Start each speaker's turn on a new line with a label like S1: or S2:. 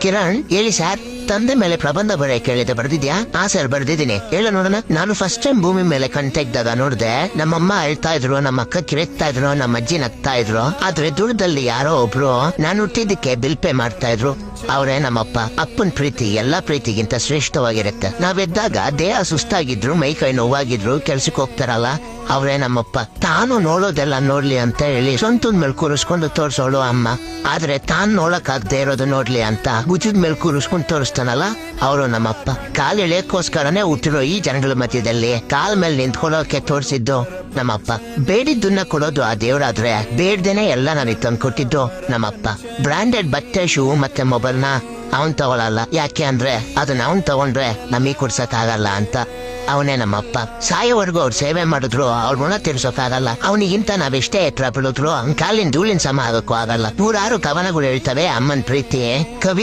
S1: ಕಿರಣ್ ಹೇಳಿ ಸರ್. ತಂದೆ ಮೇಲೆ ಪ್ರಬಂಧ ಬರೆಯ ಕೇಳಿದೆ, ಬರ್ದಿದ್ಯಾ? ಸರ್ ಬರ್ದಿದ್ದೀನಿ. ಹೇಳ ನೋಡೋಣ. ನಾನು ಫಸ್ಟ್ ಟೈಮ್ ಭೂಮಿ ಮೇಲೆ ಕಣ್ ತೆಗ್ದಾಗ ನೋಡ್ದೆ, ನಮ್ಮಮ್ಮ ಅಳ್ತಾ ಇದ್ರು, ನಮ್ಮ ಅಕ್ಕ ಕಿರೆಕ್ತಾ ಇದ್ರು, ನಮ್ಮ ಅಜ್ಜಿ ನಗ್ತಾ ಇದ್ರು. ಆದ್ರೆ ದೂರದಲ್ಲಿ ಯಾರೋ ಒಬ್ರು ನಾನು ಹುಟ್ಟಿದ್ದಕ್ಕೆ ಬಿಲ್ ಪೇ ಮಾಡ್ತಾ ಇದ್ರು. ಅವರೇ ನಮ್ಮಪ್ಪ. ಅಪ್ಪನ್ ಪ್ರೀತಿ ಎಲ್ಲಾ ಪ್ರೀತಿಗಿಂತ ಶ್ರೇಷ್ಠವಾಗಿರುತ್ತೆ. ನಾವೆದ್ದಾಗ ದೇಹ ಸುಸ್ತಾಗಿದ್ರು, ಮೈ ಕೈ ನೋವಾಗಿದ್ರು, ಕೆಲ್ಸಕ್ಕೆ ಹೋಗ್ತಾರಲ್ಲ, ಅವರೇ ನಮ್ಮಪ್ಪ. ತಾನು ನೋಡೋದೆಲ್ಲ ನೋಡ್ಲಿ ಅಂತ ಹೇಳಿ ಸ್ವಂತದ ಮೇಲೆ ಕೂರಿಸ್ಕೊಂಡು ತೋರ್ಸೋಳು ಅಮ್ಮ. ಆದ್ರೆ ತಾನ್ ನೋಡಕ್ ಆಗದೆ ಇರೋದು ನೋಡ್ಲಿ ಅಂತ ಭುಜದ ಮೇಲೆ ಕೂರಿಸ್ಕೊಂಡು ತೋರಿಸ್ತಾನಲ್ಲ, ಅವರು ನಮ್ಮಪ್ಪ. ಕಾಲ್ ಎಳೆಯಕ್ಕೋಸ್ಕರನೇ ಹುಟ್ಟಿರೋ ಈ ಜನಗಳ ಮಧ್ಯದಲ್ಲಿ ಕಾಲ್ ಮೇಲೆ ನಿಂತ್ಕೊಳ್ಳೋಕೆ ತೋರಿಸಿದ್ದು ನಮ್ಮಪ್ಪ. ಬೇಡಿದ್ದನ್ನ ಕೊಡೋದು ಆ ದೇವ್ರಾದ್ರೆ, ಬೇಡ್ದೇನೆ ಎಲ್ಲ ನನಗೆ ತಂದು ಕೊಟ್ಟಿದ್ದು ನಮ್ಮಪ್ಪ. ಬ್ರಾಂಡೆಡ್ ಬಟ್ಟೆ, ಶೂ ಮತ್ತೆ ಮೊಬೈಲ್ನ ಅವನ್ ತಗೊಳಲ್ಲ. ಯಾಕೆ ಅಂದ್ರೆ ಅದನ್ನ ಅವನ್ ತಗೊಂಡ್ರೆ ನಮಗ್ ಕೊಡ್ಸಕ್ ಆಗಲ್ಲ ಅಂತ. ಅವನೇ ನಮ್ಮಪ್ಪ. ಸಾಯೋವರೆಗೂ ಅವ್ರು ಸೇವೆ ಮಾಡಿದ್ರು ಅವ್ರ ಋಣ ತೀರ್ಸೋಕ್ಕಾಗಲ್ಲ. ಅವನಿಗಿಂತ ನಾವೆಷ್ಟೇ ಎತ್ತರ ಬೆಳೆದ್ರು ಕಾಲಿನ ಧೂಳಿನ ಸಮ ಆಗಕ್ಕೂ ಆಗಲ್ಲ. 106 ಕವನಗಳು ಹೇಳ್ತವೆ ಅಮ್ಮನ್ ಪ್ರೀತಿ. ಕವಿ